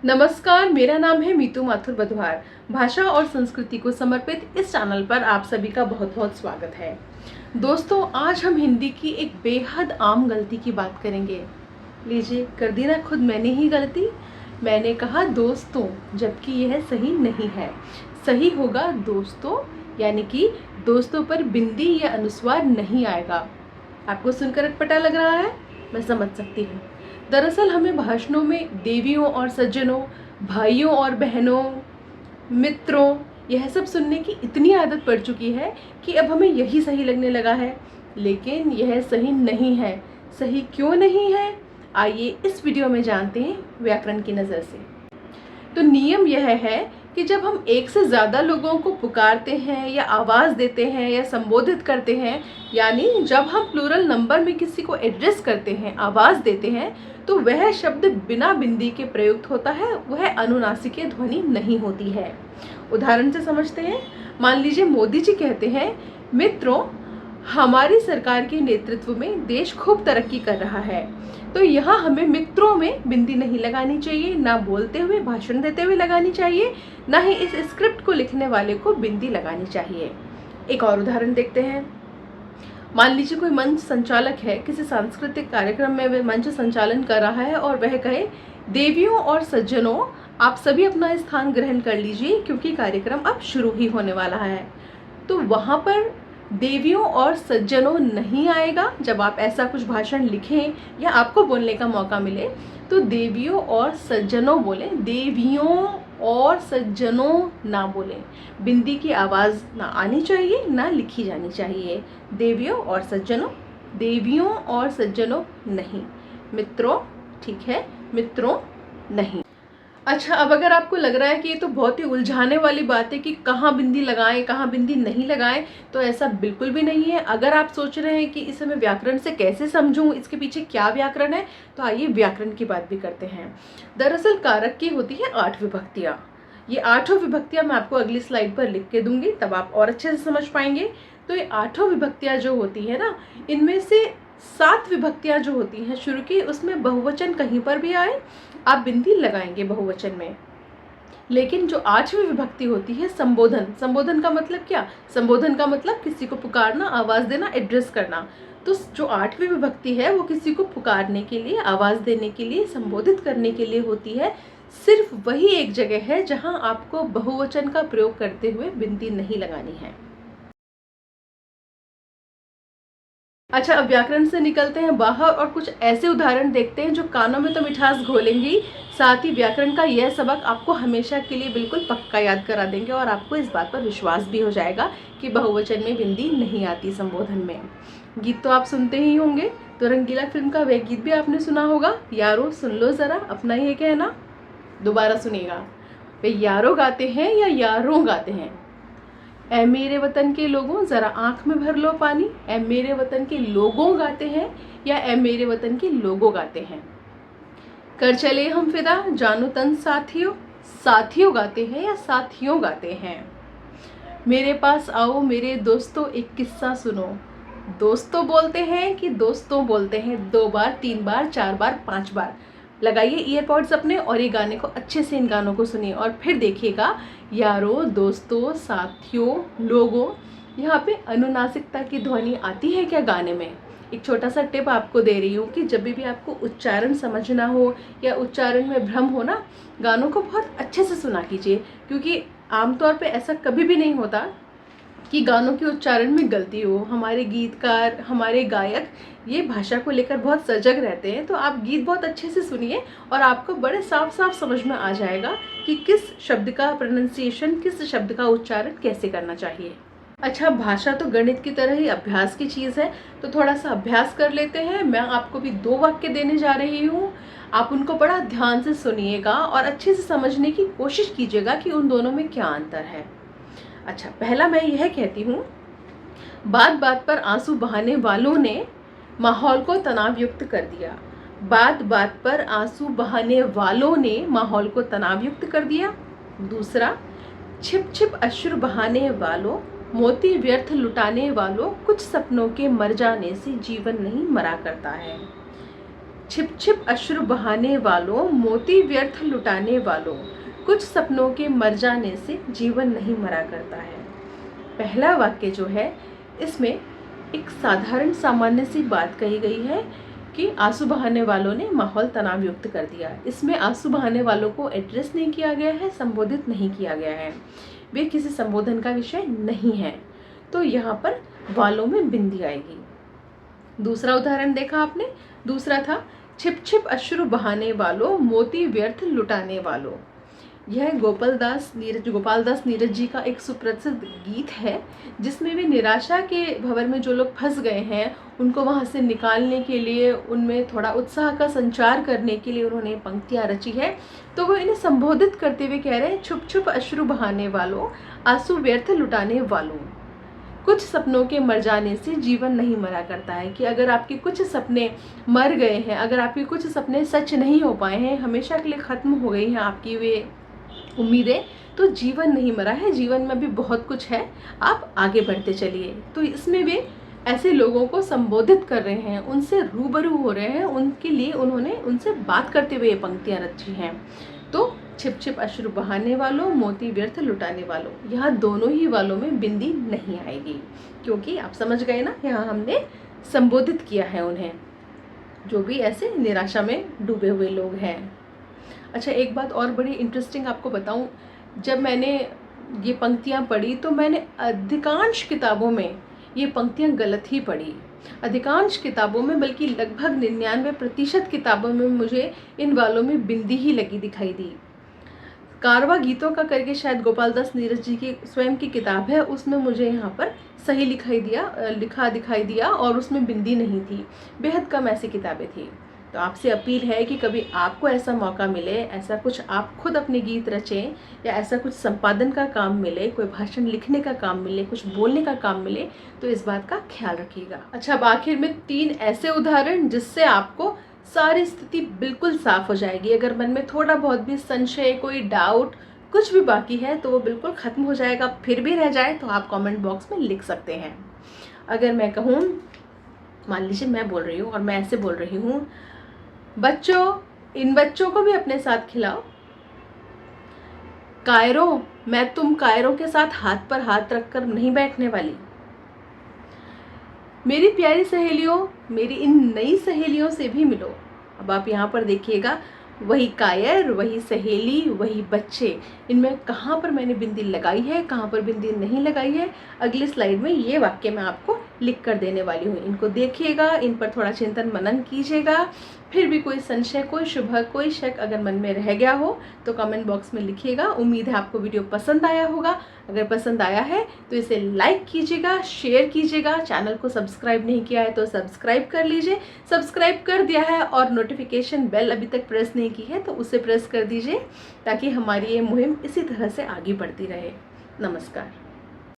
नमस्कार, मेरा नाम है मीतू माथुर बधवार। भाषा और संस्कृति को समर्पित इस चैनल पर आप सभी का बहुत बहुत स्वागत है। दोस्तों, आज हम हिंदी की एक बेहद आम गलती की बात करेंगे। लीजिए, कर दी ना खुद मैंने ही गलती। मैंने कहा दोस्तों, जबकि यह सही नहीं है। सही होगा दोस्तों, यानी कि दोस्तों पर बिंदी या अनुस्वार नहीं आएगा। आपको सुनकर अटपटा लग रहा है, मैं समझ सकती हूँ। दरअसल हमें भाषणों में देवियों और सज्जनों, भाइयों और बहनों, मित्रों, यह सब सुनने की इतनी आदत पड़ चुकी है कि अब हमें यही सही लगने लगा है। लेकिन यह सही नहीं है। सही क्यों नहीं है, आइए इस वीडियो में जानते हैं व्याकरण की नज़र से। तो नियम यह है कि जब हम एक से ज़्यादा लोगों को पुकारते हैं या आवाज़ देते हैं या संबोधित करते हैं, यानी जब हम प्लूरल नंबर में किसी को एड्रेस करते हैं, आवाज़ देते हैं, तो वह शब्द बिना बिंदी के प्रयुक्त होता है, वह अनुनासिकीय ध्वनि नहीं होती है। उदाहरण से समझते हैं। मान लीजिए मोदी जी कहते हैं, मित्रों, हमारी सरकार के नेतृत्व में देश खूब तरक्की कर रहा है। तो यहाँ हमें मित्रों में बिंदी नहीं लगानी चाहिए, ना बोलते हुए, भाषण देते हुए लगानी चाहिए, ना ही इस स्क्रिप्ट को लिखने वाले को बिंदी लगानी चाहिए। एक और उदाहरण देखते हैं। मान लीजिए कोई मंच संचालक है, किसी सांस्कृतिक कार्यक्रम में वह मंच संचालन कर रहा है और वह कहे, देवियों और सज्जनों, आप सभी अपना स्थान ग्रहण कर लीजिए क्योंकि कार्यक्रम अब शुरू ही होने वाला है। तो वहाँ पर देवियों और सज्जनों नहीं आएगा। जब आप ऐसा कुछ भाषण लिखें या आपको बोलने का मौका मिले तो देवियों और सज्जनों बोलें, देवियों और सज्जनों ना बोलें। बिंदी की आवाज़ ना आनी चाहिए, ना लिखी जानी चाहिए। देवियों और सज्जनों, देवियों और सज्जनों नहीं। मित्रों, ठीक है, मित्रों नहीं। अच्छा, अब अगर आपको लग रहा है कि ये तो बहुत ही उलझाने वाली बात है कि कहाँ बिंदी लगाएं, कहाँ बिंदी नहीं लगाएं, तो ऐसा बिल्कुल भी नहीं है। अगर आप सोच रहे हैं कि इसे मैं व्याकरण से कैसे समझूं, इसके पीछे क्या व्याकरण है, तो आइए व्याकरण की बात भी करते हैं। दरअसल कारक की होती है 8 विभक्तियाँ। ये 8 विभक्तियाँ मैं आपको अगली स्लाइड पर लिख के दूंगी, तब आप और अच्छे से समझ पाएंगे। तो ये 8 विभक्तियाँ जो होती है ना, इनमें से 7 विभक्तियाँ जो होती हैं शुरू की, उसमें बहुवचन कहीं पर भी आए आप बिंदी लगाएंगे बहुवचन में। लेकिन जो 8वीं विभक्ति होती है संबोधन, संबोधन का मतलब क्या? संबोधन का मतलब किसी को पुकारना, आवाज़ देना, एड्रेस करना। तो जो 8वीं विभक्ति है वो किसी को पुकारने के लिए, आवाज़ देने के लिए, संबोधित करने के लिए होती है। सिर्फ वही एक जगह है जहाँ आपको बहुवचन का प्रयोग करते हुए बिंदी नहीं लगानी है। अच्छा, अब व्याकरण से निकलते हैं बाहर और कुछ ऐसे उदाहरण देखते हैं जो कानों में तो मिठास घोलेंगे, साथ ही व्याकरण का यह सबक आपको हमेशा के लिए बिल्कुल पक्का याद करा देंगे और आपको इस बात पर विश्वास भी हो जाएगा कि बहुवचन में बिंदी नहीं आती संबोधन में। गीत तो आप सुनते ही होंगे, तो रंगीला फिल्म का वह गीत भी आपने सुना होगा, यारो सुन लो ज़रा अपना ही कहना। दोबारा सुनिएगा, वे यारो गाते हैं या यारों गाते हैं। ऐ मेरे वतन के लोगों, ज़रा आँख में भर लो पानी। ऐ मेरे वतन के लोगों गाते हैं या ऐ मेरे वतन के लोगों गाते हैं। कर चले हम फिदा, जानो तन साथियों, साथियों गाते हैं या साथियों गाते हैं। मेरे पास आओ मेरे दोस्तों, एक किस्सा सुनो। दोस्तों बोलते हैं कि दोस्तों बोलते हैं? 2 बार, 3 बार, 4 बार, 5 बार। लगाइए ईयरपॉड्स अपने और ये गाने को अच्छे से, इन गानों को सुनिए और फिर देखिएगा, यारों, दोस्तों, साथियों, लोगों, यहाँ पे अनुनासिकता की ध्वनि आती है क्या गाने में? एक छोटा सा टिप आपको दे रही हूँ कि जब भी आपको उच्चारण समझना हो या उच्चारण में भ्रम हो ना, गानों को बहुत अच्छे से सुना कीजिए, क्योंकि आमतौर पे ऐसा कभी भी नहीं होता कि गानों के उच्चारण में गलती हो। हमारे गीतकार, हमारे गायक ये भाषा को लेकर बहुत सजग रहते हैं। तो आप गीत बहुत अच्छे से सुनिए और आपको बड़े साफ साफ समझ में आ जाएगा कि किस शब्द का प्रोनाउंसिएशन, किस शब्द का उच्चारण कैसे करना चाहिए। अच्छा, भाषा तो गणित की तरह ही अभ्यास की चीज़ है, तो थोड़ा सा अभ्यास कर लेते हैं। मैं आपको भी 2 वाक्य देने जा रही हूँ, आप उनको बड़ा ध्यान से सुनिएगा और अच्छे से समझने की कोशिश कीजिएगा कि उन दोनों में क्या अंतर है। अच्छा, पहला मैं यह कहती हूँ, बात बात पर आंसू बहाने वालों ने माहौल को तनाव युक्त कर दिया। बात बात पर आंसू बहाने वालों ने माहौल को तनाव युक्त कर दिया। दूसरा, छिप छिप अश्रु बहाने वालों, मोती व्यर्थ लुटाने वालों, कुछ सपनों के मर जाने से जीवन नहीं मरा करता है। छिप छिप अश्रु बहाने वालों, मोती व्यर्थ लुटाने वालों, कुछ सपनों के मर जाने से जीवन नहीं मरा करता है। पहला वाक्य जो है इसमें एक साधारण सामान्य सी बात कही गई है कि आंसू बहाने वालों ने माहौल तनाव युक्त कर दिया। इसमें आंसू बहाने वालों को एड्रेस नहीं किया गया है, संबोधित नहीं किया गया है, वे किसी संबोधन का विषय नहीं है, तो यहाँ पर वालों में बिंदी आएगी। दूसरा उदाहरण देखा आपने, दूसरा था छिप छिप अश्रु बहाने वालों, मोती व्यर्थ लुटाने वालों। यह गोपाल दास नीरज जी का एक सुप्रसिद्ध गीत है, जिसमें वे निराशा के भंवर में जो लोग फंस गए हैं उनको वहां से निकालने के लिए, उनमें थोड़ा उत्साह का संचार करने के लिए उन्होंने पंक्तियां रची है। तो वो इन्हें संबोधित करते हुए कह रहे हैं, छुप छुप अश्रु बहाने वालों, आंसू व्यर्थ लुटाने वालों, कुछ सपनों के मर जाने से जीवन नहीं मरा करता है। कि अगर आपके कुछ सपने मर गए हैं, अगर आपके कुछ सपने सच नहीं हो पाए हैं, हमेशा के लिए ख़त्म हो गई हैं आपकी वे उम्मीदें, तो जीवन नहीं मरा है, जीवन में भी बहुत कुछ है, आप आगे बढ़ते चलिए। तो इसमें वे ऐसे लोगों को संबोधित कर रहे हैं, उनसे रूबरू हो रहे हैं, उनके लिए उन्होंने उनसे बात करते हुए ये पंक्तियाँ रची हैं। तो छिप छिप अश्रु बहाने वालों, मोती व्यर्थ लुटाने वालों, यहाँ दोनों ही वालों में बिंदी नहीं आएगी, क्योंकि आप समझ गए ना, यहाँ हमने संबोधित किया है उन्हें, जो भी ऐसे निराशा में डूबे हुए लोग हैं। अच्छा, एक बात और बड़ी इंटरेस्टिंग आपको बताऊं, जब मैंने ये पंक्तियां पढ़ी तो मैंने अधिकांश किताबों में ये पंक्तियां गलत ही पढ़ी। अधिकांश किताबों में, बल्कि लगभग 99% किताबों में मुझे इन वालों में बिंदी ही लगी दिखाई दी। कारवा गीतों का करके शायद गोपाल दास नीरज जी की स्वयं की किताब है, उसमें मुझे यहाँ पर सही लिखा दिखाई दिया और उसमें बिंदी नहीं थी। बेहद कम ऐसी किताबें थी। तो आपसे अपील है कि कभी आपको ऐसा मौका मिले, ऐसा कुछ आप खुद अपने गीत रचें, या ऐसा कुछ संपादन का काम मिले, कोई भाषण लिखने का काम मिले, कुछ बोलने का काम मिले, तो इस बात का ख्याल रखिएगा। अच्छा, अब आखिर में 3 ऐसे उदाहरण जिससे आपको सारी स्थिति बिल्कुल साफ हो जाएगी। अगर मन में थोड़ा बहुत भी संशय, कोई डाउट, कुछ भी बाकी है तो वो बिल्कुल ख़त्म हो जाएगा। फिर भी रह जाए तो आप कमेंट बॉक्स में लिख सकते हैं। अगर मैं कहूँ, मान लीजिए मैं बोल रही हूँ और मैं ऐसे बोल रही हूँ, बच्चों, इन बच्चों को भी अपने साथ खिलाओ। कायरों, मैं तुम कायरों के साथ हाथ पर हाथ रखकर नहीं बैठने वाली। मेरी प्यारी सहेलियों, मेरी इन नई सहेलियों से भी मिलो। अब आप यहाँ पर देखिएगा, वही कायर, वही सहेली, वही बच्चे, इनमें कहाँ पर मैंने बिंदी लगाई है, कहाँ पर बिंदी नहीं लगाई है, अगली स्लाइड में ये वाक्य मैं आपको लिख कर देने वाली हूँ। इनको देखिएगा, इन पर थोड़ा चिंतन मनन कीजिएगा। फिर भी कोई संशय, कोई शुभ, कोई शक अगर मन में रह गया हो तो कमेंट बॉक्स में लिखिएगा। उम्मीद है आपको वीडियो पसंद आया होगा। अगर पसंद आया है तो इसे लाइक कीजिएगा, शेयर कीजिएगा। चैनल को सब्सक्राइब नहीं किया है तो सब्सक्राइब कर लीजिए। सब्सक्राइब कर दिया है और नोटिफिकेशन बेल अभी तक प्रेस नहीं की है तो उसे प्रेस कर दीजिए, ताकि हमारी ये मुहिम इसी तरह से आगे बढ़ती रहे। नमस्कार।